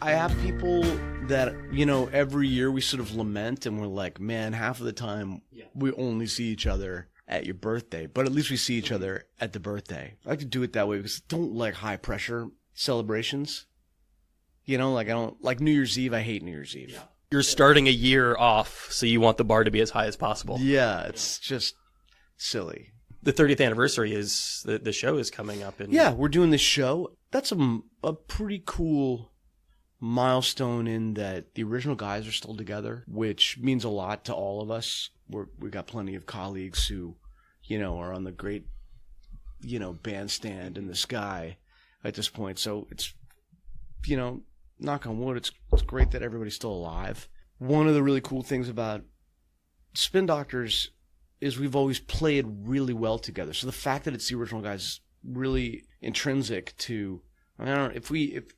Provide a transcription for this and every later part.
I have people that, every year we sort of lament and we're like, man, half of the time we only see each other at your birthday, but at least we see each other at the birthday. I like to do it that way because I don't like high pressure celebrations. I don't like New Year's Eve. I hate New Year's Eve. Yeah. You're starting a year off, so you want the bar to be as high as possible. Yeah, it's just silly. The 30th anniversary is, the show is coming up. Yeah, we're doing this show. That's a pretty cool milestone in that the original guys are still together, which means a lot to all of us. We got plenty of colleagues who, are on the great, bandstand in the sky at this point. So it's, knock on wood, it's great that everybody's still alive. One of the really cool things about Spin Doctors is we've always played really well together. So the fact that it's the original guys is really intrinsic to. I don't know, if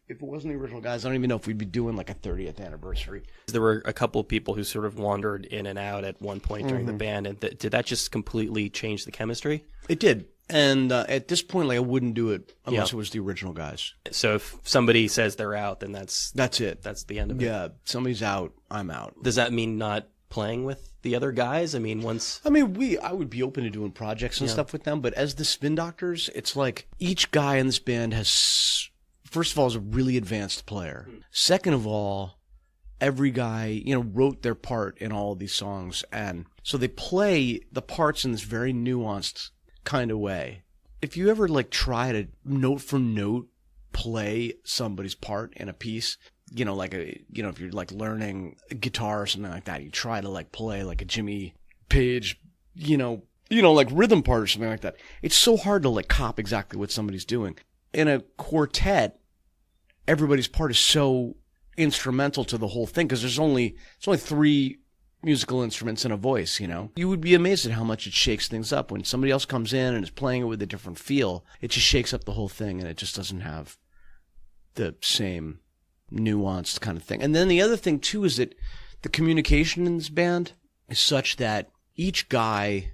it wasn't the original guys, I don't even know if we'd be doing like a 30th anniversary. There were a couple of people who sort of wandered in and out at one point during the band, and did that just completely change the chemistry? It did. And at this point, I wouldn't do it unless it was the original guys. So if somebody says they're out, then that's it. That's the end of it. Yeah, somebody's out, I'm out. Does that mean not playing with the other guys? I would be open to doing projects and stuff with them, but as the Spin Doctors, it's like each guy in this band has, first of all, is a really advanced player. Second of all, every guy, wrote their part in all of these songs, and so they play the parts in this very nuanced kind of way. If you ever try to note for note play somebody's part in a piece, if you're learning guitar or something like that, you try to play a Jimmy Page, rhythm part or something like that. It's so hard to cop exactly what somebody's doing. In a quartet, everybody's part is so instrumental to the whole thing because there's only three musical instruments and a voice. You would be amazed at how much it shakes things up when somebody else comes in and is playing it with a different feel. It just shakes up the whole thing, and it just doesn't have the same nuanced kind of thing. And then the other thing too is that the communication in this band is such that each guy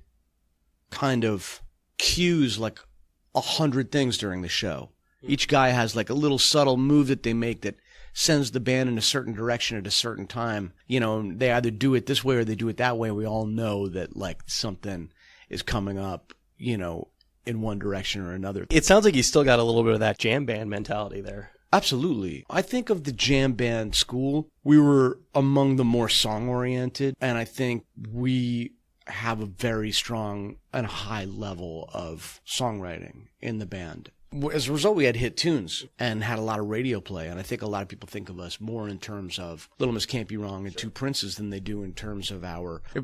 kind of cues 100 things during the show. Each guy has a little subtle move that they make that sends the band in a certain direction at a certain time. They either do it this way or they do it that way. We all know that something is coming up, in one direction or another. It sounds like you still got a little bit of that jam band mentality there. Absolutely. I think of the jam band school, we were among the more song-oriented, and I think we have a very strong and high level of songwriting in the band. As a result, we had hit tunes and had a lot of radio play, and I think a lot of people think of us more in terms of Little Miss Can't Be Wrong and Two Princes than they do in terms of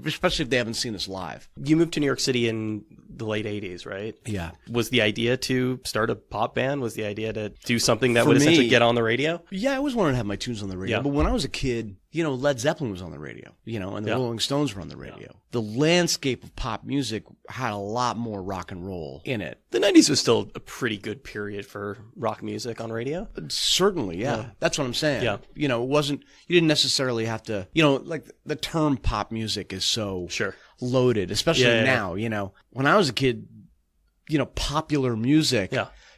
especially if they haven't seen us live. You moved to New York City in the late 80s, right? Yeah. Was the idea to start a pop band? Was the idea to do something that would essentially get on the radio? Yeah, I always wanted to have my tunes on the radio, but when I was a kid, Led Zeppelin was on the radio, and the Rolling Stones were on the radio. Yeah. The landscape of pop music had a lot more rock and roll in it. The 90s was still a pretty good period for rock music on radio. Certainly, yeah. That's what I'm saying. Yeah. It wasn't, you didn't necessarily have to, the term pop music is so loaded, especially now, When I was a kid, popular music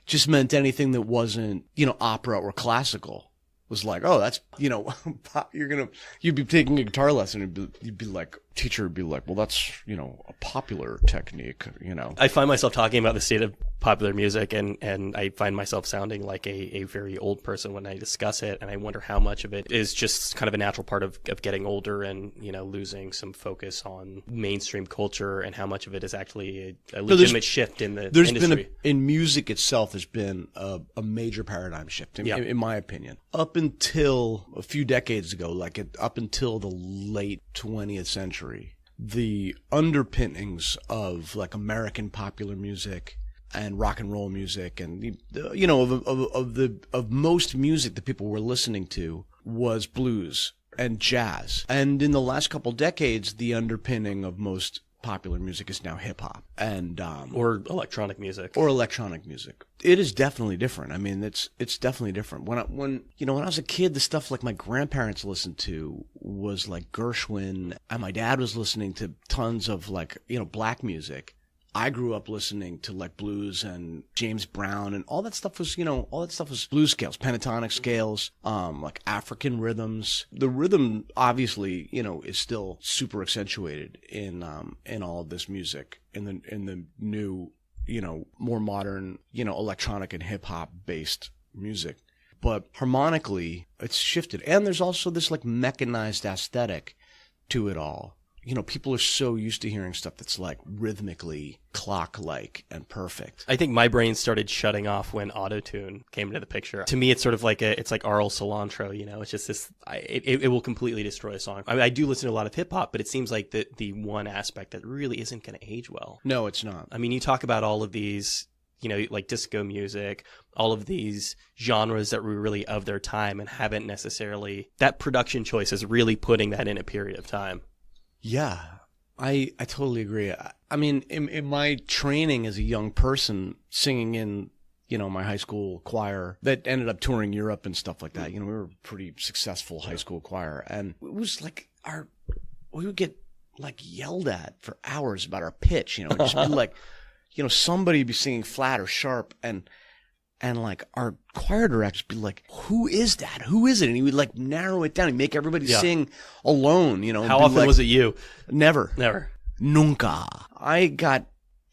just meant anything that wasn't, opera or classical. Was that's, you'd be taking a guitar lesson and you'd be like, teacher would be like, well, that's, a popular technique, I find myself talking about the state of popular music and I find myself sounding like a very old person when I discuss it. And I wonder how much of it is just kind of a natural part of getting older and, losing some focus on mainstream culture and how much of it is actually a legitimate shift in the industry. In music itself, there's been a major paradigm shift, in my opinion. Up until a few decades ago, up until the late 20th century, the underpinnings of American popular music and rock and roll music and of most music that people were listening to was blues and jazz. And in the last couple decades, the underpinning of most popular music is now hip hop and or electronic music. It is definitely different. It's definitely different. When I was a kid, the stuff my grandparents listened to was Gershwin, and my dad was listening to tons of black music. I grew up listening to like blues and James Brown, and all that stuff was, blues scales, pentatonic scales, like African rhythms. The rhythm obviously, is still super accentuated in all of this music, in the new, more modern, electronic and hip hop based music. But harmonically, it's shifted. And there's also this like mechanized aesthetic to it all. People are so used to hearing stuff that's like rhythmically clock-like and perfect. I think my brain started shutting off when autotune came into the picture. To me, it's sort of like it's like Arl cilantro, it's just this, it will completely destroy a song. I mean, I do listen to a lot of hip hop, but it seems like the one aspect that really isn't going to age well. No, it's not. I mean, you talk about all of these, like disco music, all of these genres that were really of their time and haven't necessarily, that production choice is really putting that in a period of time. Yeah, I totally agree. I mean, in my training as a young person, singing in, my high school choir that ended up touring Europe and stuff like that, we were a pretty successful high school choir. And it was like we would get like yelled at for hours about our pitch, just be like, somebody would be singing flat or sharp, and like our choir director would be like, who is that? Who is it? And he would like narrow it down. He'd make everybody sing alone, How often was it you? Never. Nunca. I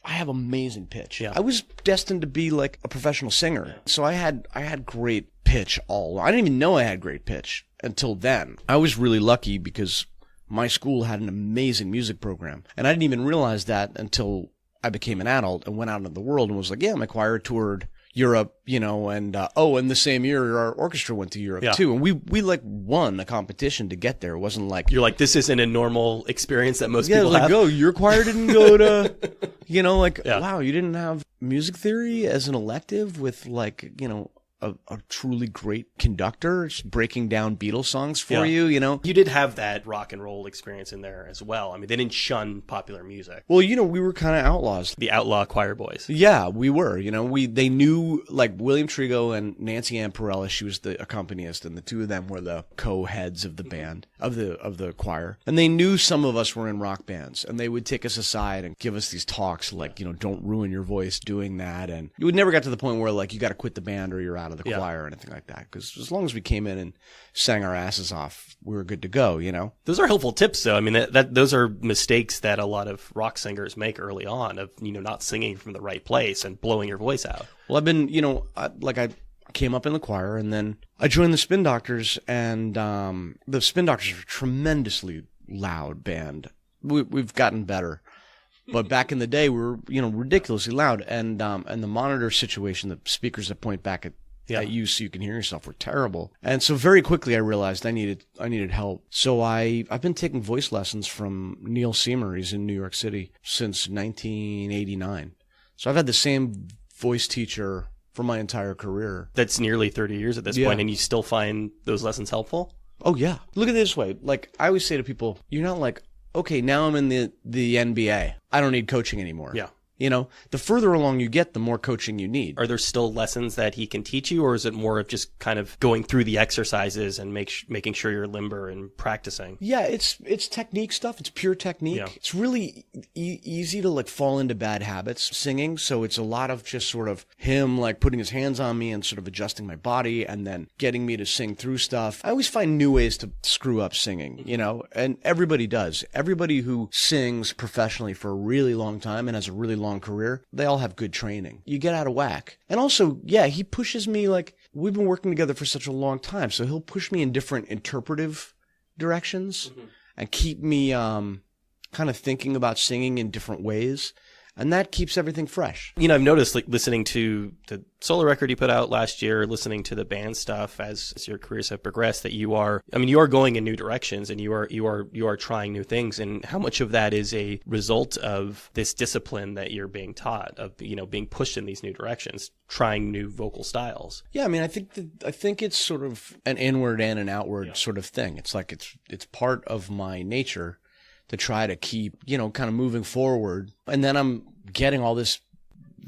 have amazing pitch. Yeah. I was destined to be like a professional singer. So I had great pitch all along. I didn't even know I had great pitch until then. I was really lucky because my school had an amazing music program. And I didn't even realize that until I became an adult and went out into the world and was like, yeah, my choir toured Europe, and the same year our orchestra went to Europe too, and we like won a competition to get there. It wasn't like you're like, this isn't a normal experience that most people have. Your choir didn't go to, wow, you didn't have music theory as an elective with like, a truly great conductor breaking down Beatles songs for you, You did have that rock and roll experience in there as well. I mean, they didn't shun popular music. Well, we were kind of outlaws. The outlaw choir boys. Yeah, we were. They knew like William Trigo and Nancy Ann Perella. She was the accompanist, and the two of them were the co-heads of the band, of the choir. And they knew some of us were in rock bands, and they would take us aside and give us these talks like, don't ruin your voice doing that. And you would never get to the point where like you got to quit the band or you're out of the choir or anything like that, because as long as we came in and sang our asses off, we were good to go. Those are helpful tips, though. I mean, that those are mistakes that a lot of rock singers make early on, of not singing from the right place and blowing your voice out. Well, I've been I came up in the choir, and then I joined the Spin Doctors, and the Spin Doctors are a tremendously loud band. We've gotten better. But back in the day, we were, ridiculously loud, and the monitor situation, the speakers that point back at you so you can hear yourself, were terrible. And so very quickly I realized I needed help. So I've been taking voice lessons from Neil Seamer. He's in New York City since 1989. So I've had the same voice teacher for my entire career. That's nearly 30 years at this point, and you still find those lessons helpful? Oh yeah. Look at it this way. Like I always say to people, you're not like, okay, now I'm in the NBA. I don't need coaching anymore. Yeah. The further along you get, the more coaching you need. Are there still lessons that he can teach you, or is it more of just kind of going through the exercises and making sure you're limber and practicing? Yeah, it's technique stuff. It's pure technique. Yeah. It's really easy to like fall into bad habits singing. So it's a lot of just sort of him like putting his hands on me and sort of adjusting my body and then getting me to sing through stuff. I always find new ways to screw up singing, and everybody does. Everybody who sings professionally for a really long time and has a really long career, they all have good training. You get out of whack. And also, he pushes me, like, we've been working together for such a long time, so he'll push me in different interpretive directions and keep me kind of thinking about singing in different ways. And that keeps everything fresh. I've noticed, like, listening to the solo record you put out last year, listening to the band stuff as your careers have progressed, that you are going in new directions, and you are trying new things. And how much of that is a result of this discipline that you're being taught, of being pushed in these new directions, trying new vocal styles? Yeah, I think it's sort of an inward and an outward sort of thing. It's like it's part of my nature to try to keep, kind of moving forward. And then I'm getting all this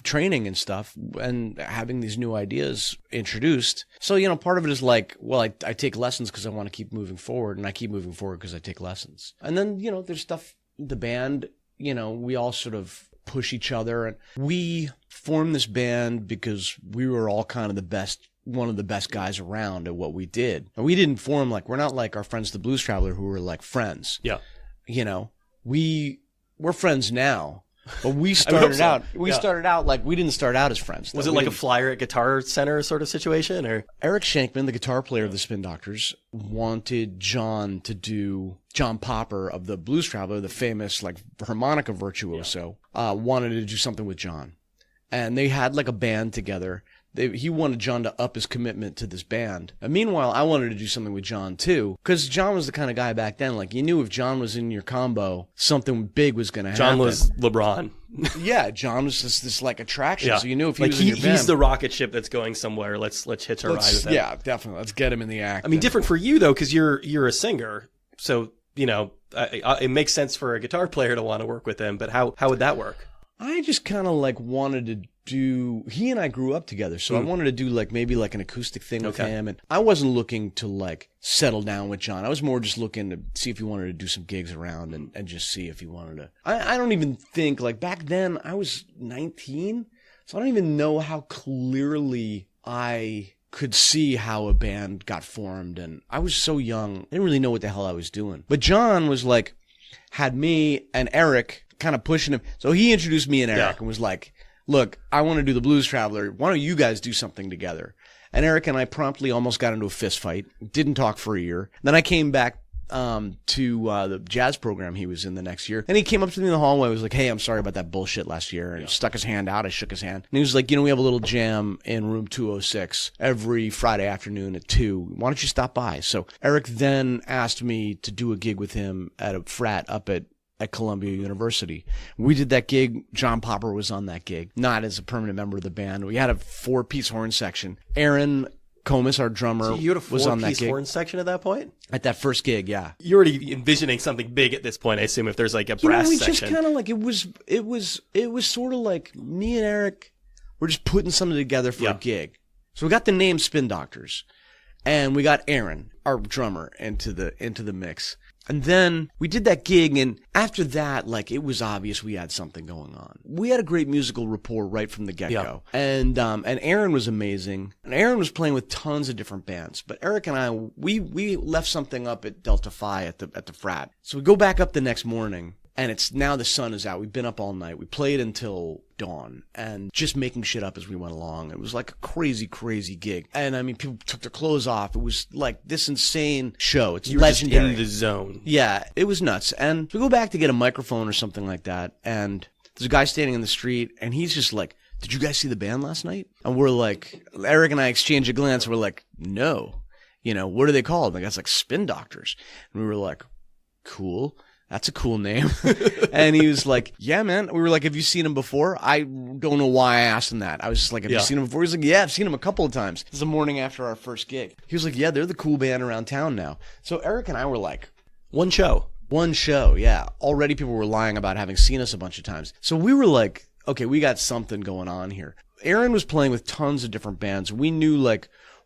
training and stuff and having these new ideas introduced. So, part of it is like, well, I take lessons because I want to keep moving forward, and I keep moving forward because I take lessons. And then, there's stuff, the band, we all sort of push each other. And we formed this band because we were all kind of one of the best guys around at what we did. And we didn't form we're not like our friends, the Blues Traveler, who were like friends. Yeah. We're friends now. But we started out. We started out we didn't start out as friends. Was it like a flyer at Guitar Center sort of situation, or Eric Shankman, the guitar player of the Spin Doctors, wanted John to do John Popper of the Blues Traveler, the famous harmonica virtuoso. Wanted to do something with John, and they had a band together. He wanted John to up his commitment to this band. And meanwhile, I wanted to do something with John, too. Because John was the kind of guy back then, you knew if John was in your combo, something big was going to happen. John was LeBron. Yeah, John was just this attraction. Yeah. So you knew if he was in your band. He's the rocket ship that's going somewhere. Let's hitch a ride with him. Yeah, definitely. Let's get him in the act. I mean, different for you, though, because you're a singer. So, it makes sense for a guitar player to want to work with him. But how would that work? I just kind of wanted to do, he and I grew up together, so I wanted to do maybe an acoustic thing with him, and I wasn't looking to settle down with John. I was more just looking to see if he wanted to do some gigs around and just see if he wanted to. I don't even think, back then I was 19, so I don't even know how clearly I could see how a band got formed, and I was so young, I didn't really know what the hell I was doing. But John was had me and Eric kind of pushing him. So he introduced me and Eric and was like, look, I want to do the Blues Traveler. Why don't you guys do something together? And Eric and I promptly almost got into a fist fight. Didn't talk for a year. Then I came back to the jazz program he was in the next year. And he came up to me in the hallway. He was like, hey, I'm sorry about that bullshit last year. And he stuck his hand out. I shook his hand. And he was like, we have a little jam in room 206 every Friday afternoon at 2. Why don't you stop by? So Eric then asked me to do a gig with him at a frat up at Columbia University. We did that gig. John Popper was on that gig, not as a permanent member of the band. We had a 4-piece horn section. Aaron Comus, our drummer, was on that gig. Horn section at that point? At that first gig, yeah. You're already envisioning something big at this point, I assume, if there's a brass section. Just kind of it was sort of me and Eric were just putting something together for a gig. So we got the name Spin Doctors, and we got Aaron, our drummer, into the mix. And then we did that gig, and after that, it was obvious we had something going on. We had a great musical rapport right from the get-go. Yeah. And Aaron was amazing. And Aaron was playing with tons of different bands. But Eric and I, we left something up at Delta Phi at the frat. So we go back up the next morning, and it's now the sun is out. We've been up all night. We played until dawn and just making shit up as we went along. It was a crazy, crazy gig. And I mean, people took their clothes off. It was this insane show. It's legendary. Just in the zone. Yeah, it was nuts. And we go back to get a microphone or something like that. And there's a guy standing in the street, and he's just like, did you guys see the band last night? And we're like, Eric and I exchange a glance. We're like, no. What are they called? And the guy's like, Spin Doctors. And we were like, cool. That's a cool name. And he was like, yeah, man. We were like, have you seen him before? I don't know why I asked him that. I was just like, have you seen him before? He's like, yeah, I've seen him a couple of times. This is the morning after our first gig. He was like, yeah, they're the cool band around town now. So Eric and I were like, one show, yeah. Already people were lying about having seen us a bunch of times. So we were like, okay, we got something going on here. Aaron was playing with tons of different bands. We knew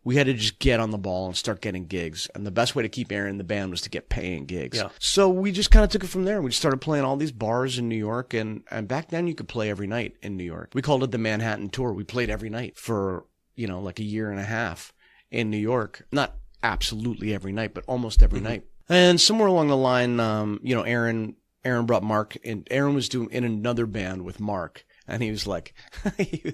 we had to just get on the ball and start getting gigs. And the best way to keep Aaron in the band was to get paying gigs. Yeah. So we just kind of took it from there. We just started playing all these bars in New York. And back then you could play every night in New York. We called it the Manhattan Tour. We played every night for, a year and a half in New York. Not absolutely every night, but almost every night. And somewhere along the line, Aaron brought Mark, and Aaron was doing in another band with Mark. And he was like, I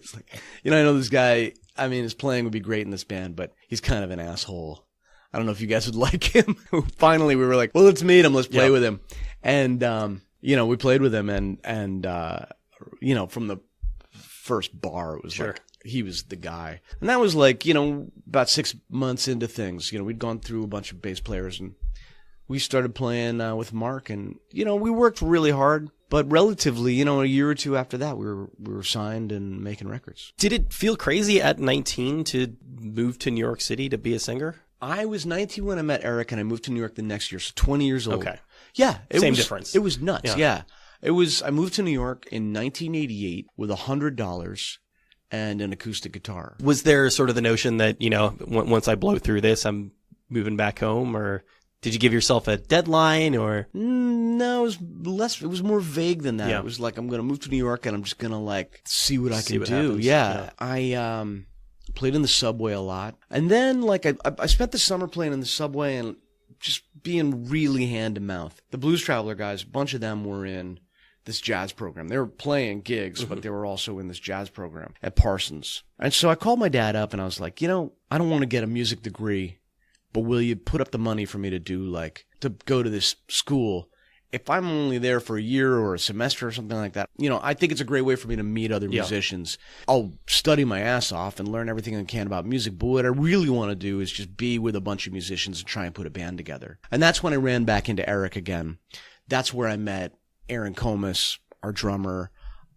know this guy, his playing would be great in this band, but he's kind of an asshole. I don't know if you guys would like him. Finally, we were like, well, let's meet him. Let's play with him. And, we played with him and from the first bar, it was he was the guy. And that was about 6 months into things. We'd gone through a bunch of bass players, and we started playing with Mark, and, we worked really hard. But relatively, a year or two after that, we were signed and making records. Did it feel crazy at 19 to move to New York City to be a singer? I was 19 when I met Eric, and I moved to New York the next year, so 20 years old. Okay. Yeah. Same difference. It was nuts, yeah. I moved to New York in 1988 with $100 and an acoustic guitar. Was there sort of the notion that, once I blow through this, I'm moving back home, or Did you give yourself a deadline or? No, it was more vague than that. Yeah. It was like, I'm going to move to New York and I'm just going to like see what I can do. Happens. Yeah. I played in the subway a lot. And then like I spent the summer playing in the subway and just being really hand to mouth. The Blues Traveler guys, a bunch of them were in this jazz program. They were playing gigs, but they were also in this jazz program at Parsons. And so I called my dad up and I was like, I don't want to get a music degree, but will you put up the money for me to go to this school? If I'm only there for a year or a semester or something like that, I think it's a great way for me to meet other musicians. I'll study my ass off and learn everything I can about music, but what I really want to do is just be with a bunch of musicians and try and put a band together. And that's when I ran back into Eric again. That's where I met Aaron Comas, our drummer.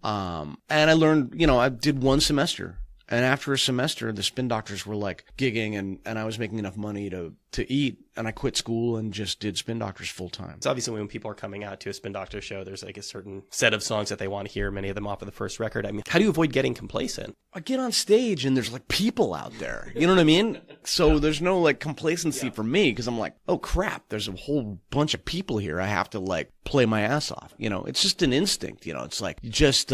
And I learned, I did one semester. And after a semester, the Spin Doctors were like gigging and I was making enough money to eat. And I quit school and just did Spin Doctors full time. So obviously when people are coming out to a Spin Doctors show, there's like a certain set of songs that they want to hear, many of them off of the first record. I mean, how do you avoid getting complacent? I get on stage and there's like people out there. You know what I mean? So there's no like complacency for me because I'm like, oh crap, there's a whole bunch of people here. I have to like play my ass off. It's just an instinct. It's like you just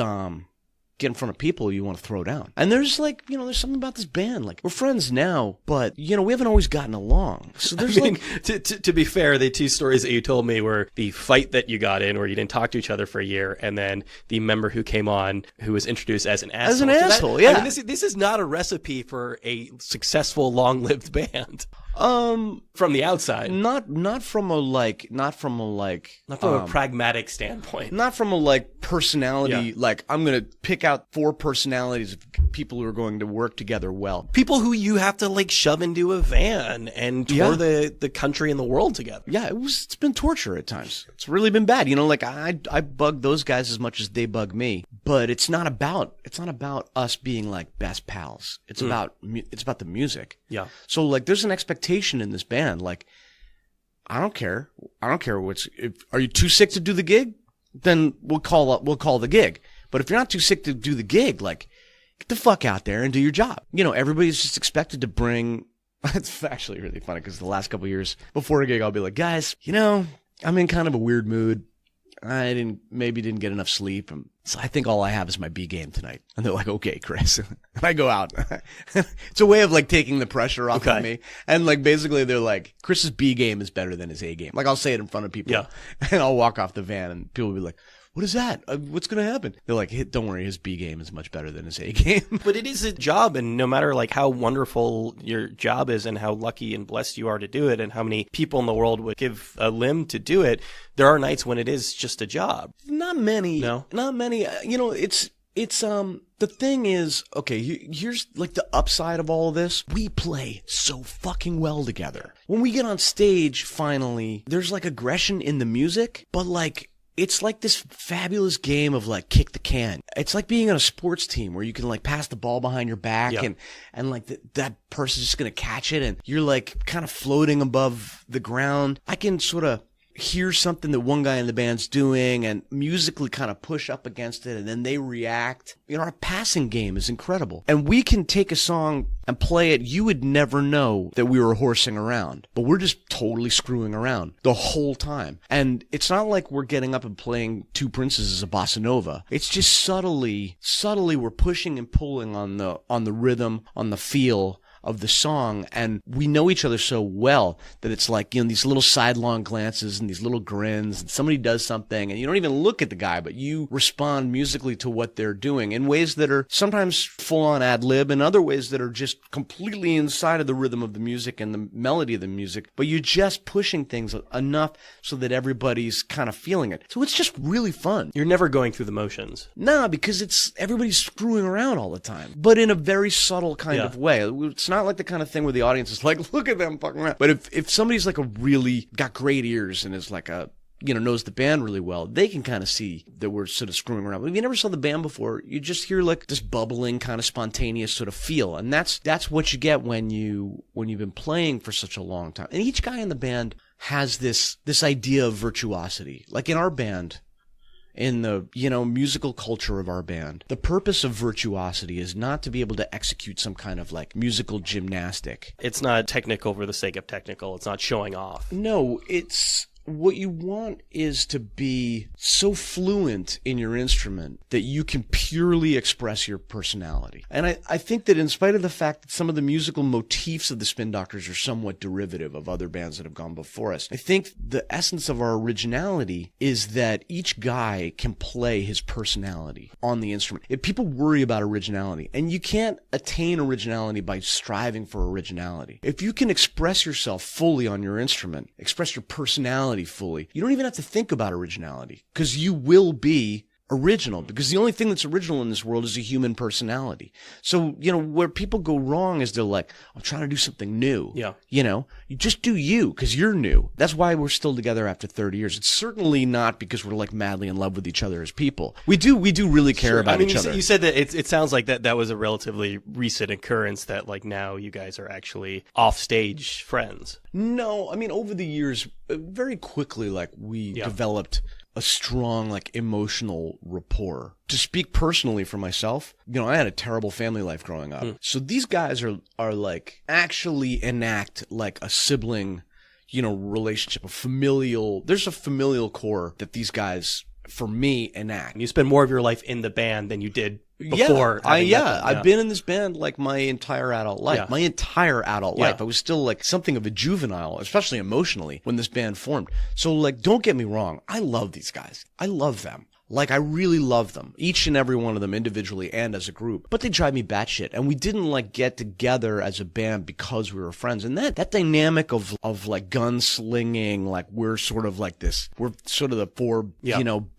get in front of people you want to throw down. And there's like, there's something about this band. Like, we're friends now, but, we haven't always gotten along. So there's to be fair, the two stories that you told me were the fight that you got in where you didn't talk to each other for a year, and then the member who came on who was introduced as an asshole. As an asshole, yeah. I mean, this is not a recipe for a successful, long-lived band. From the outside. Not from a pragmatic standpoint. Not from a personality, I'm going to pick out 4 personalities of people who are going to work together well. People who you have to shove into a van and tour the country and the world together. Yeah, it's been torture at times. It's really been bad. I bug those guys as much as they bug me, but it's not about us being best pals. It's about the music. Yeah. So there's an expectation in this band. I don't care. Are you too sick to do the gig? Then we'll call the gig. But if you're not too sick to do the gig, get the fuck out there and do your job. Everybody's just expected to bring. It's actually really funny because the last couple of years before a gig, I'll be like, guys, I'm in kind of a weird mood. I didn't get enough sleep. So I think all I have is my B game tonight. And they're like, okay, Chris. And I go out. It's a way of taking the pressure off of me. And basically they're like, Chris's B game is better than his A game. I'll say it in front of people. Yeah. And I'll walk off the van and people will be like, what is that? What's going to happen? They're like, hey, don't worry, his B game is much better than his A game. But it is a job, and no matter how wonderful your job is and how lucky and blessed you are to do it and how many people in the world would give a limb to do it, there are nights when it is just a job. Not many. No? Not many. It's the thing is, okay, here's the upside of all of this. We play so fucking well together. When we get on stage, finally, there's aggression in the music, but it's this fabulous game of kick the can. It's like being on a sports team where you can pass the ball behind your back and that person's just going to catch it and you're kind of floating above the ground. I can sort of hear something that one guy in the band's doing and musically kind of push up against it and then they react. Our passing game is incredible. And we can take a song and play it. You would never know that we were horsing around, but we're just totally screwing around the whole time. And it's not like we're getting up and playing Two Princesses of Bossa Nova. It's just subtly we're pushing and pulling on the rhythm, on the feel of the song, and we know each other so well that it's these little sidelong glances and these little grins, and somebody does something and you don't even look at the guy, but you respond musically to what they're doing in ways that are sometimes full-on ad-lib and other ways that are just completely inside of the rhythm of the music and the melody of the music, but you're just pushing things enough so that everybody's kind of feeling it. So it's just really fun. You're never going through the motions. Nah, because everybody's screwing around all the time, but in a very subtle kind of way. It's not the kind of thing where the audience is look at them fucking around. But if somebody's really got great ears and is knows the band really well, they can kind of see that we're sort of screwing around. But if you never saw the band before, you just hear this bubbling kind of spontaneous sort of feel. And that's what you get when you've been playing for such a long time. And each guy in the band has this idea of virtuosity. In our band, in the, musical culture of our band. The purpose of virtuosity is not to be able to execute some kind of like musical gymnastic. It's not technical for the sake of technical. It's not showing off. No, it's what you want is to be so fluent in your instrument that you can purely express your personality. And I think that in spite of the fact that some of the musical motifs of the Spin Doctors are somewhat derivative of other bands that have gone before us, I think the essence of our originality is that each guy can play his personality on the instrument. If people worry about originality, and you can't attain originality by striving for originality. If you can express yourself fully on your instrument, express your personality fully, you don't even have to think about originality, because you will be original, because the only thing that's original in this world is a human personality. So, where people go wrong is they're like, I'm trying to do something new. Yeah. You just do you, because you're new. That's why we're still together after 30 years. It's certainly not because we're like madly in love with each other as people. We do really care about each other. You said that it sounds like that was a relatively recent occurrence, that like now you guys are actually off stage friends. No, over the years, very quickly, like we developed a strong, like, emotional rapport. To speak personally for myself, I had a terrible family life growing up. So these guys are like actually enact like a sibling, relationship, there's a familial core that these guys, for me, enact. And you spend more of your life in the band than you did before. I've been in this band like my entire adult life. I was still like something of a juvenile, especially emotionally, when this band formed. So like, don't get me wrong. I love these guys. I love them. Like, I really love them, each and every one of them individually and as a group. But they drive me batshit. And we didn't like get together as a band because we were friends. And that dynamic of like gunslinging, like we're sort of the four,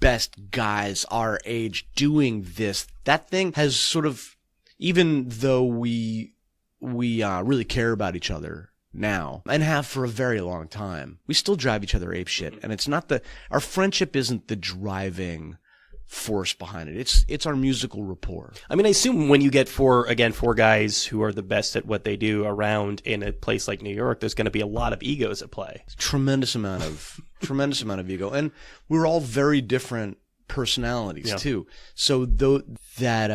best guys our age doing this. That thing has sort of, even though we really care about each other now and have for a very long time, we still drive each other apeshit. And it's not our friendship isn't the driving force behind it. It's our musical rapport. I assume when you get four guys who are the best at what they do around in a place like New York, there's going to be a lot of egos at play. Tremendous amount of ego. And we're all very different personalities too. So that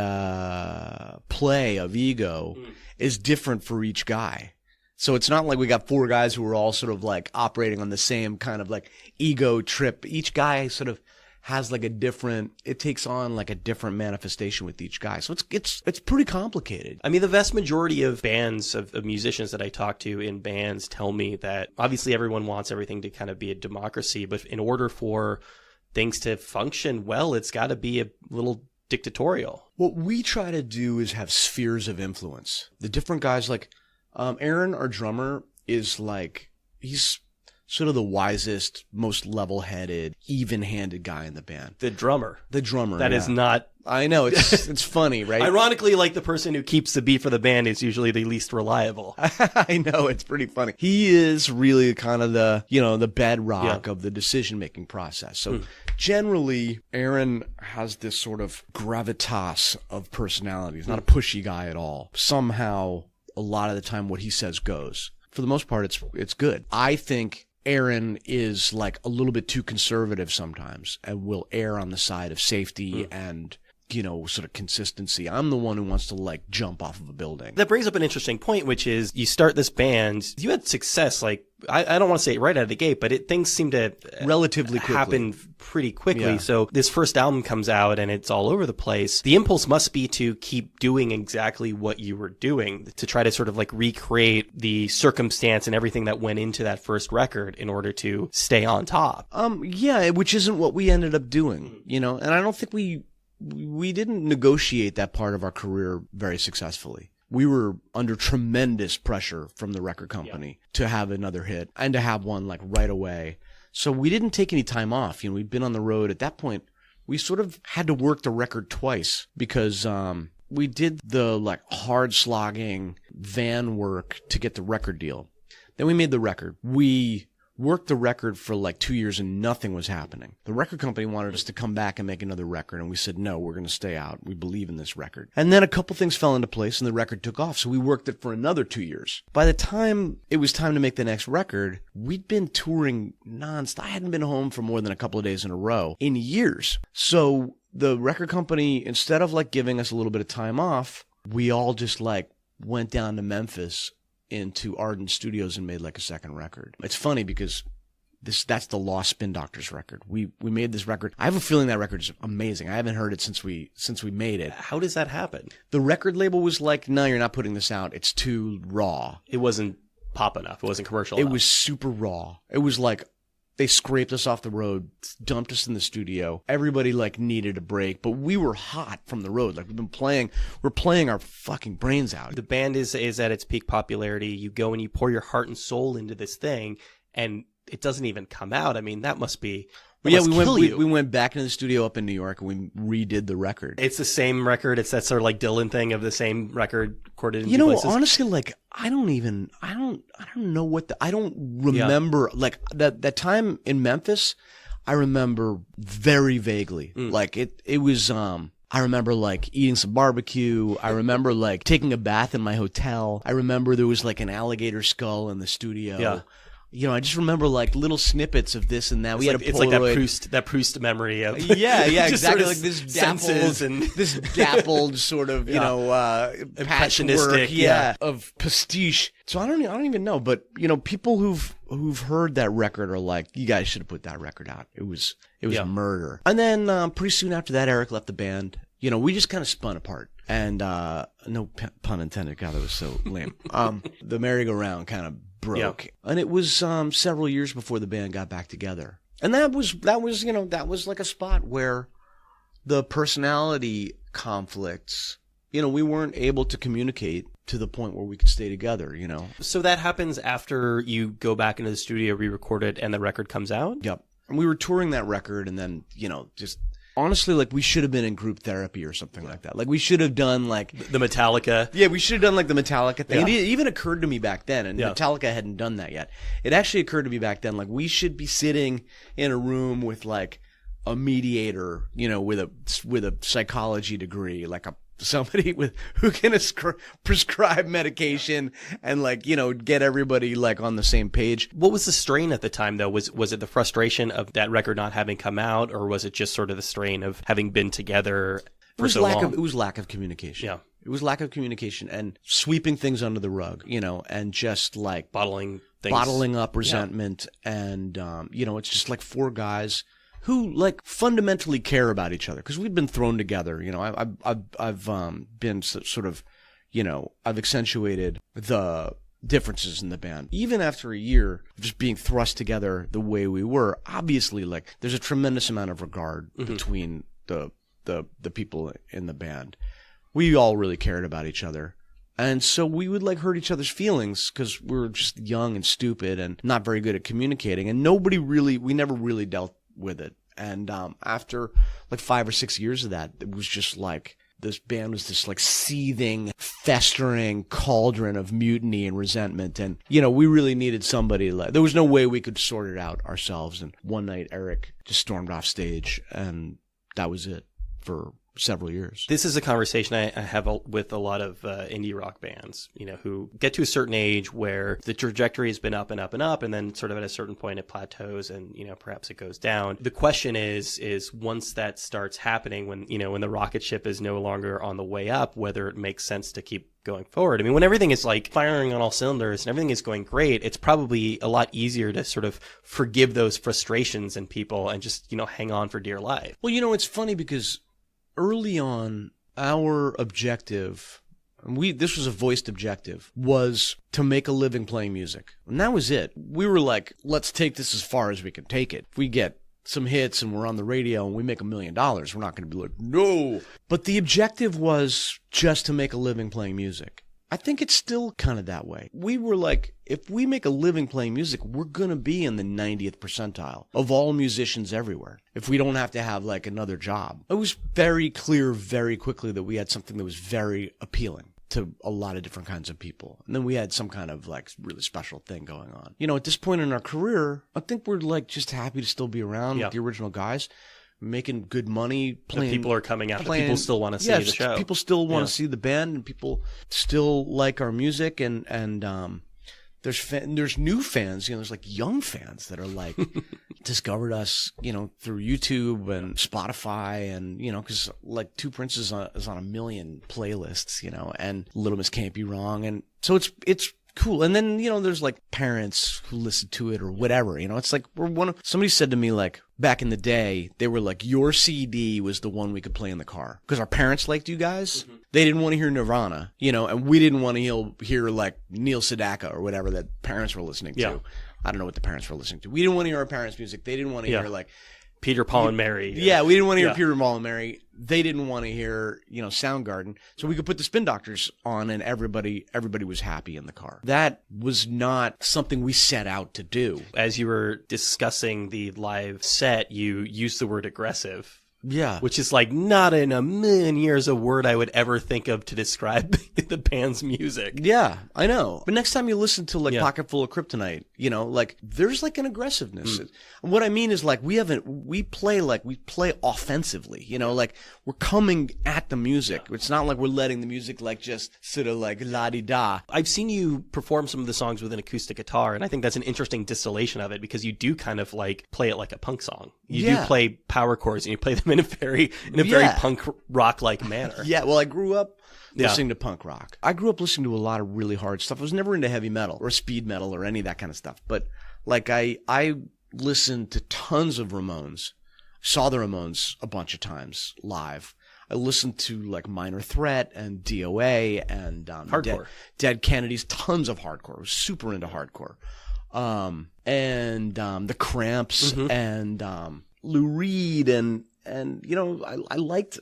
play of ego is different for each guy. So it's not like we got four guys who are all sort of like operating on the same kind of like ego trip. Each guy sort of has like it takes on like a different manifestation with each guy. So it's pretty complicated. The vast majority of bands, of musicians that I talk to in bands tell me that obviously everyone wants everything to kind of be a democracy, but in order for things to function well, it's got to be a little dictatorial. What we try to do is have spheres of influence. The different guys, like Aaron, our drummer, is like, he's sort of the wisest, most level-headed, even-handed guy in the band. The drummer. That is not... I know, it's funny, right? Ironically, like the person who keeps the beat for the band is usually the least reliable. I know, it's pretty funny. He is really kind of the bedrock of the decision-making process. So generally, Aaron has this sort of gravitas of personality. He's not a pushy guy at all. Somehow, a lot of the time, what he says goes. For the most part, it's good. I think Aaron is like a little bit too conservative sometimes and will err on the side of safety and, sort of consistency. I'm the one who wants to like jump off of a building. That brings up an interesting point, which is you start this band, you had success, like, I don't want to say it right out of the gate, but things seem to relatively quickly happen pretty quickly. Yeah. So this first album comes out and it's all over the place. The impulse must be to keep doing exactly what you were doing, to try to sort of like recreate the circumstance and everything that went into that first record in order to stay on top. Yeah, which isn't what we ended up doing, and I don't think we didn't negotiate that part of our career very successfully. We were under tremendous pressure from the record company to have another hit and to have one like right away. So we didn't take any time off. We'd been on the road. At that point, we sort of had to work the record twice because we did the like hard slogging van work to get the record deal. Then we made the record. We worked the record for like 2 years and nothing was happening. The record company wanted us to come back and make another record, and we said, no, we're going to stay out. We believe in this record. And then a couple things fell into place and the record took off, so we worked it for another 2 years. By the time it was time to make the next record, we'd been touring nonstop. I hadn't been home for more than a couple of days in a row in years. So the record company, instead of like giving us a little bit of time off, we all just like went down to Memphis into Ardent Studios and made like a second record. It's funny because that's the Lost Spin Doctors record. We made this record. I have a feeling that record is amazing. I haven't heard it since we made it. How does that happen? The record label was like, no, you're not putting this out. It's too raw. It wasn't pop enough. It wasn't commercial enough. It was super raw. It was like they scraped us off the road, dumped us in the studio. Everybody like needed a break, but we were hot from the road. Like we're playing our fucking brains out. The band is at its peak popularity. You go and you pour your heart and soul into this thing, and it doesn't even come out. I mean, that must be. We went back into the studio up in New York and we redid the record. It's the same record. It's that sort of like Dylan thing of the same record recorded in two places. Honestly, like I don't know what I don't remember like that time in Memphis. I remember very vaguely. Like it was I remember like eating some barbecue. I remember like taking a bath in my hotel. I remember there was like an alligator skull in the studio. Yeah. You know, I just remember like little snippets of this and that. It's like that Proust memory of exactly sort of like this dappled sort of impressionistic of pastiche. So I don't even know, but you know, people who've heard that record are like, you guys should have put that record out. It was murder. And then pretty soon after that, Eric left the band. You know, we just kind of spun apart. And no pun intended. God, that was so lame. The merry-go-round kind of broke. And it was several years before the band got back together. And that was like a spot where the personality conflicts, you know, we weren't able to communicate to the point where we could stay together, you know. So that happens after you go back into the studio, re-record it, and the record comes out? Yep. And we were touring that record and then, you know, just honestly, like we should have been in group therapy or something like that. Like we should have done like the Metallica. Yeah, we should have done like the Metallica thing. Yeah. It even occurred to me back then, and Metallica hadn't done that yet. It actually occurred to me back then, like we should be sitting in a room with like a mediator, you know, with a psychology degree, like somebody who can prescribe medication and like, you know, get everybody like on the same page. What was the strain at the time though? Was it the frustration of that record not having come out, or was it just sort of the strain of having been together for so long? It was lack of communication. Yeah. It was lack of communication and sweeping things under the rug, you know, and just like bottling up resentment. And, you know, it's just like four guys who like fundamentally care about each other because we've been thrown together. You know, I've been sort of, you know, I've accentuated the differences in the band. Even after a year of just being thrust together the way we were, obviously, like there's a tremendous amount of regard between the people in the band. We all really cared about each other. And so we would like hurt each other's feelings because we were just young and stupid and not very good at communicating. And we never really dealt with it. And after like 5 or 6 years of that, it was just like this band was this like seething, festering cauldron of mutiny and resentment. And, you know, we really needed somebody. There was no way we could sort it out ourselves. And one night, Eric just stormed off stage, and that was it for several years. This is a conversation I have with a lot of indie rock bands, you know, who get to a certain age where the trajectory has been up and up and up, and then sort of at a certain point it plateaus and, you know, perhaps it goes down. The question is once that starts happening, when, you know, when the rocket ship is no longer on the way up, whether it makes sense to keep going forward. I mean, when everything is like firing on all cylinders and everything is going great, it's probably a lot easier to sort of forgive those frustrations in people and just, you know, hang on for dear life. Well, you know, it's funny because early on, our objective, this was a voiced objective, was to make a living playing music. And that was it. We were like, let's take this as far as we can take it. If we get some hits and we're on the radio and we make $1 million, we're not going to be like, no. But the objective was just to make a living playing music. I think it's still kind of that way. We were like, if we make a living playing music, we're going to be in the 90th percentile of all musicians everywhere if we don't have to have like another job. It was very clear very quickly that we had something that was very appealing to a lot of different kinds of people. And then we had some kind of like really special thing going on. You know, at this point in our career, I think we're like just happy to still be around with the original guys, making good money, playing. The people are coming out. People still want to see the show. People still want to see the band, and people still like our music. And there's new fans. You know, there's like young fans that are like discovered us, you know, through YouTube and Spotify, and you know, because like Two Princes is on a million playlists, you know, and Little Miss Can't Be Wrong, and so it's cool. And then, you know, there's like parents who listen to it or whatever, you know. It's like somebody said to me, like, back in the day, they were like, your CD was the one we could play in the car because our parents liked you guys. Mm-hmm. They didn't want to hear Nirvana, you know, and we didn't want to hear like Neil Sedaka or whatever that parents were listening to. I don't know what the parents were listening to. We didn't want to hear our parents' music. They didn't want to hear like Peter, Paul, and Mary. Yeah, we didn't want to hear Peter, Paul, and Mary. They didn't want to hear, you know, Soundgarden. So we could put the Spin Doctors on, and everybody was happy in the car. That was not something we set out to do. As you were discussing the live set, you used the word aggressive. Yeah. Which is like not in a million years a word I would ever think of to describe the band's music. Yeah, I know. But next time you listen to like Pocket Full of Kryptonite, you know, like there's like an aggressiveness. What I mean is like we play offensively, you know, like we're coming at the music. It's not like we're letting the music like just sort of like la-di-da. I've seen you perform some of the songs with an acoustic guitar, and I think that's an interesting distillation of it because you do kind of like play it like a punk song. You do play power chords and you play them in a very punk rock like manner. Yeah, well, I grew up listening to punk rock. I grew up listening to a lot of really hard stuff. I was never into heavy metal or speed metal or any of that kind of stuff. But like I listened to tons of Ramones. Saw the Ramones a bunch of times live. I listened to like Minor Threat and DOA and hardcore. Dead Kennedys, tons of hardcore. I was super into hardcore. And the Cramps and Lou Reed and you know, I liked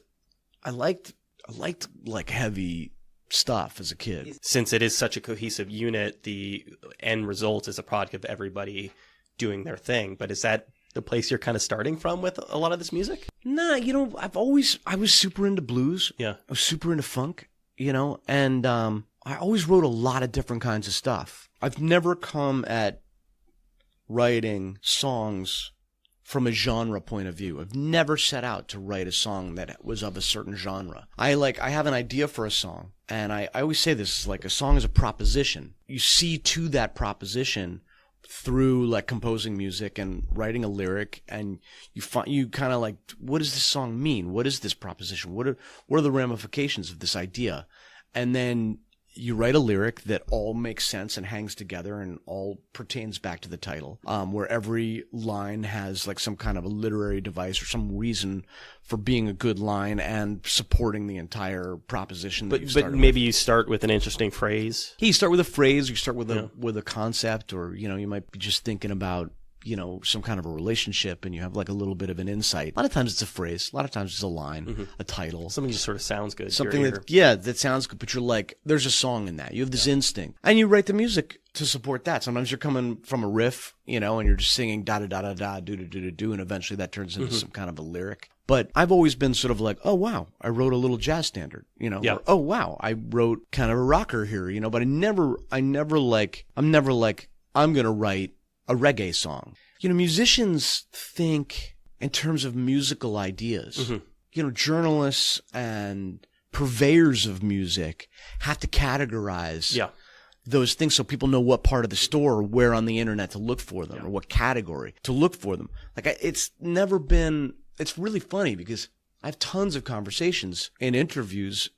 like heavy stuff as a kid. Since it is such a cohesive unit, the end result is a product of everybody doing their thing. But is that the place you're kind of starting from with a lot of this music? Nah, you know, I was super into blues. Yeah. I was super into funk, you know, and I always wrote a lot of different kinds of stuff. I've never come at writing songs from a genre point of view. I've never set out to write a song that was of a certain genre. I have an idea for a song, and I always say this, like a song is a proposition. You see to that proposition through like composing music and writing a lyric, and you kind of like, what does this song mean? What is this proposition? What are the ramifications of this idea? And then you write a lyric that all makes sense and hangs together and all pertains back to the title, where every line has like some kind of a literary device or some reason for being a good line and supporting the entire proposition. But maybe you start with an interesting phrase. Yeah, you start with a phrase, you start with a concept, or you know, you might be just thinking about, you know, some kind of a relationship and you have like a little bit of an insight. A lot of times it's a phrase. A lot of times it's a line, a title. Something just sort of sounds good. Something that sounds good, but you're like, there's a song in that. You have this instinct. And you write the music to support that. Sometimes you're coming from a riff, you know, and you're just singing da-da-da-da-da, do-do-do-do-do, and eventually that turns into some kind of a lyric. But I've always been sort of like, oh, wow, I wrote a little jazz standard, you know, or, oh, wow, I wrote kind of a rocker here, you know, but I'm never like, I'm going to write a reggae song. You know, musicians think in terms of musical ideas. You know, journalists and purveyors of music have to categorize those things so people know what part of the store or where on the internet to look for them or what category to look for them. Like, it's never been, it's really funny because I have tons of conversations in interviews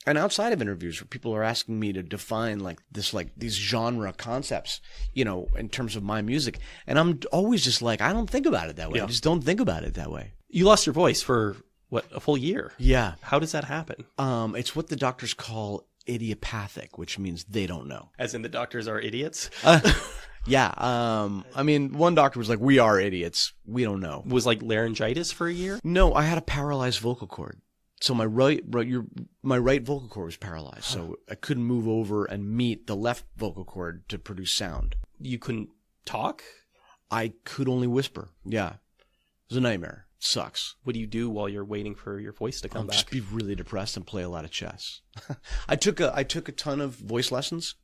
and outside of interviews where people are asking me to define like these genre concepts, you know, in terms of my music. And I'm always just like, I don't think about it that way. I just don't think about it that way. You lost your voice for what, a full year? Yeah. How does that happen? It's what the doctors call idiopathic, which means they don't know. As in the doctors are idiots? Yeah. I mean, one doctor was like, we are idiots. We don't know. Was like laryngitis for a year? No, I had a paralyzed vocal cord. So my right vocal cord was paralyzed, so I couldn't move over and meet the left vocal cord to produce sound. You couldn't talk? I could only whisper. Yeah, it was a nightmare. sucks. What do you do while you're waiting for your voice to come back? Just be really depressed and play a lot of chess. I took a ton of voice lessons,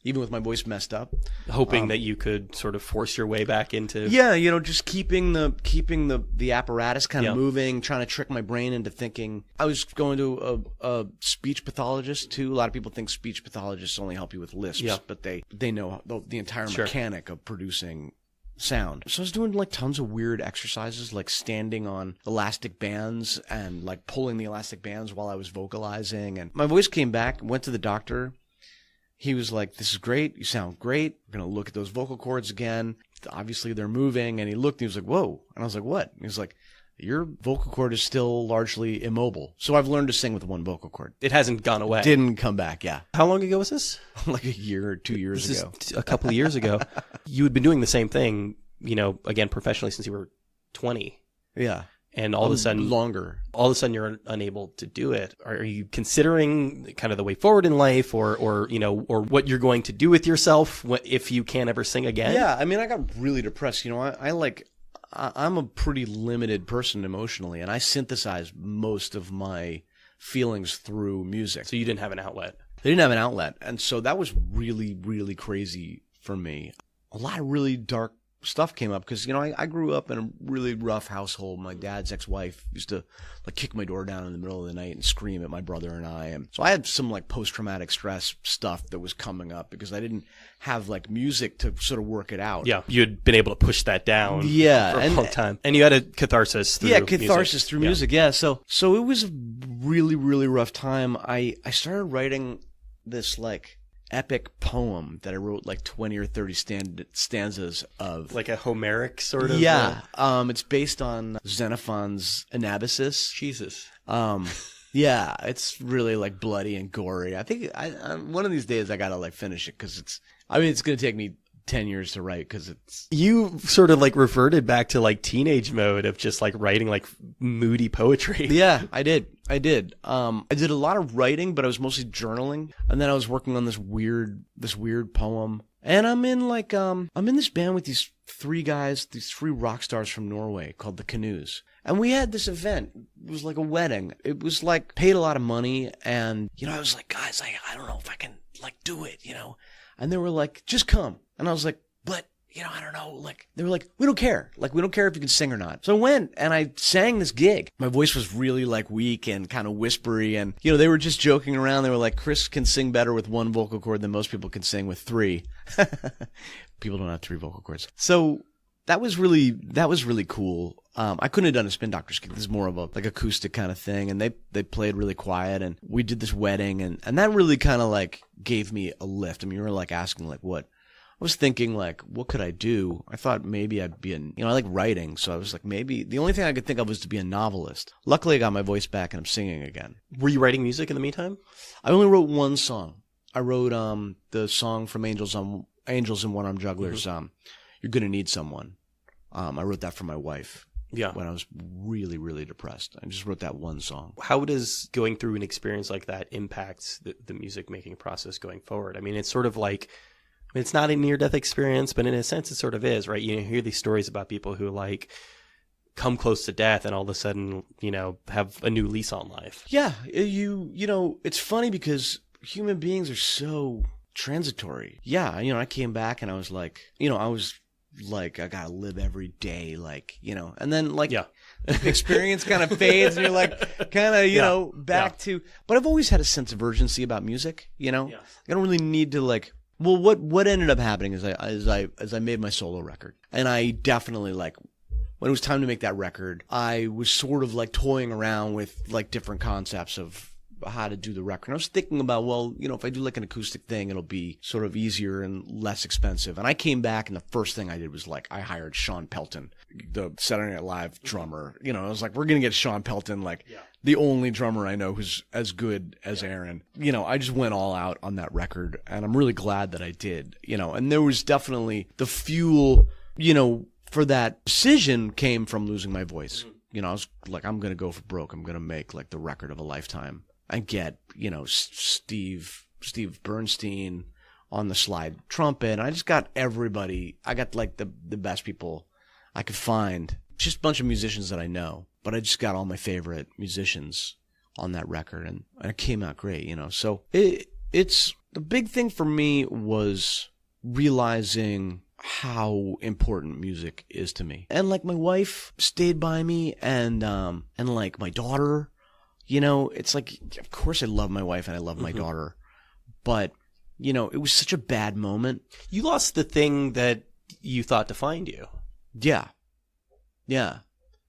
even with my voice messed up, hoping that you could sort of force your way back into. Yeah, just keeping the apparatus kind of moving, trying to trick my brain into thinking. I was going to a speech pathologist too. A lot of people think speech pathologists only help you with lisps, but they know the entire mechanic of producing sound. So I was doing like tons of weird exercises, like standing on elastic bands and like pulling the elastic bands while I was vocalizing. And my voice came back, went to the doctor. He was like, "This is great. You sound great. We're going to look at those vocal cords again. Obviously they're moving." And he looked and he was like, "Whoa." And I was like, "What?" And he was like, "Your vocal cord is still largely immobile." So I've learned to sing with one vocal cord. It hasn't gone away. Didn't come back, yeah. How long ago was this? Like a year or 2 years ago. A couple of years ago. You had been doing the same thing, again, professionally since you were 20. Yeah. And all of a sudden, you're unable to do it. Are you considering kind of the way forward in life, or what you're going to do with yourself if you can't ever sing again? Yeah, I mean, I got really depressed. I'm a pretty limited person emotionally, and I synthesize most of my feelings through music. So you didn't have an outlet. I didn't have an outlet, and so that was really, really crazy for me. A lot of really dark stuff came up because, I grew up in a really rough household. My dad's ex-wife used to like kick my door down in the middle of the night and scream at my brother and I. And so I had some like post-traumatic stress stuff that was coming up because I didn't have like music to sort of work it out. Yeah, you had been able to push that down for a long time. And you had a catharsis through music. Through music, yeah. So it was a really, really rough time. I started writing this like epic poem that I wrote like 20 or 30 stanzas of. Like a Homeric sort of? Yeah. It's based on Xenophon's Anabasis. Jesus. Yeah, it's really like bloody and gory. I think one of these days I gotta like finish it because it's going to take me 10 years to write because it's... You sort of like reverted back to like teenage mode of just like writing like moody poetry. Yeah, I did. I did a lot of writing, but I was mostly journaling. And then I was working on this weird poem. And I'm in this band with these three rock stars from Norway called the Canoes. And we had this event. It was like a wedding. It was like paid a lot of money. And, I was like, guys, I don't know if I can like do it, And they were like, just come. And I was like, but, I don't know. Like, they were like, we don't care. Like, we don't care if you can sing or not. So I went and I sang this gig. My voice was really like weak and kind of whispery. And, they were just joking around. They were like, Chris can sing better with one vocal cord than most people can sing with three. People don't have three vocal cords. So that was really cool. I couldn't have done a Spin Doctors gig. This is more of a like acoustic kind of thing. And they played really quiet and we did this wedding and that really kind of like gave me a lift. I mean, you were like asking like what? I was thinking like, what could I do? I thought maybe I'd be I like writing. So I was like, maybe the only thing I could think of was to be a novelist. Luckily I got my voice back and I'm singing again. Were you writing music in the meantime? I only wrote one song. I wrote the song from Angels and One-Armed Jugglers. Mm-hmm. You're Gonna Need Someone. I wrote that for my wife. Yeah. When I was really, really depressed. I just wrote that one song. How does going through an experience like that impact the music making process going forward? I mean, it's sort of like, it's not a near-death experience, but in a sense it sort of is, right? You hear these stories about people who like come close to death and all of a sudden, have a new lease on life. Yeah. It's funny because human beings are so transitory. Yeah. I came back and I was like, I gotta live every day, and then the experience kind of fades and you're like, back to, but I've always had a sense of urgency about music, I don't really need to what ended up happening is I made my solo record and I definitely when it was time to make that record, I was sort of toying around with different concepts of how to do the record. And I was thinking about, if I do an acoustic thing, it'll be sort of easier and less expensive. And I came back and the first thing I did was I hired Sean Pelton, the Saturday Night Live drummer. I was like, we're going to get Sean Pelton, the only drummer I know who's as good as Aaron. I just went all out on that record and I'm really glad that I did, and there was definitely the fuel, for that decision came from losing my voice. I was like, I'm going to go for broke. I'm going to make the record of a lifetime. I get, Steve Bernstein on the slide trumpet. And I just got everybody. I got the best people I could find just a bunch of musicians that I know, but I just got all my favorite musicians on that record, and it came out great, you know. So it's the big thing for me was realizing how important music is to me. And like my wife stayed by me, and like my daughter, you know, it's like, of course I love my wife and I love my daughter, but you know, it was such a bad moment. You lost the thing that you thought defined you. Yeah. Yeah.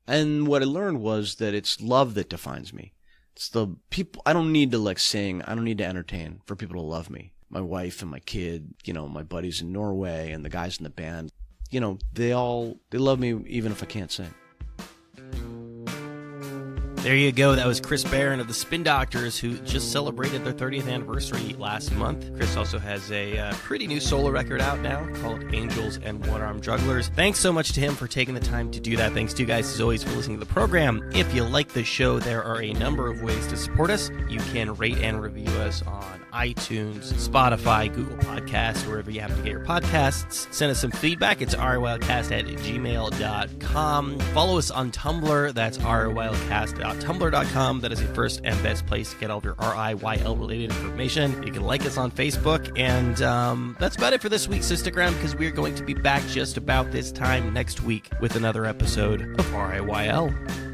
And what I learned was that it's love that defines me. It's the people. I don't need to like sing. I don't need to entertain for people to love me. My wife and my kid, you know, my buddies in Norway and the guys in the band, you know, they love me even if I can't sing. There you go. That was Chris Barron of the Spin Doctors, who just celebrated their 30th anniversary last month. Chris also has a pretty new solo record out now called Angels and One-Armed Jugglers. Thanks so much to him for taking the time to do that. Thanks to you guys, as always, for listening to the program. If you like the show, there are a number of ways to support us. You can rate and review us on iTunes, Spotify, Google Podcasts, wherever you happen to get your podcasts. Send us some feedback. It's rwildcast@gmail.com. Follow us on Tumblr. That's rwildcast.tumblr.com. That is the first and best place to get all of your RIYL related information. You can like us on Facebook, and that's about it for this week. So stick around, because we're going to be back just about this time next week with another episode of RIYL.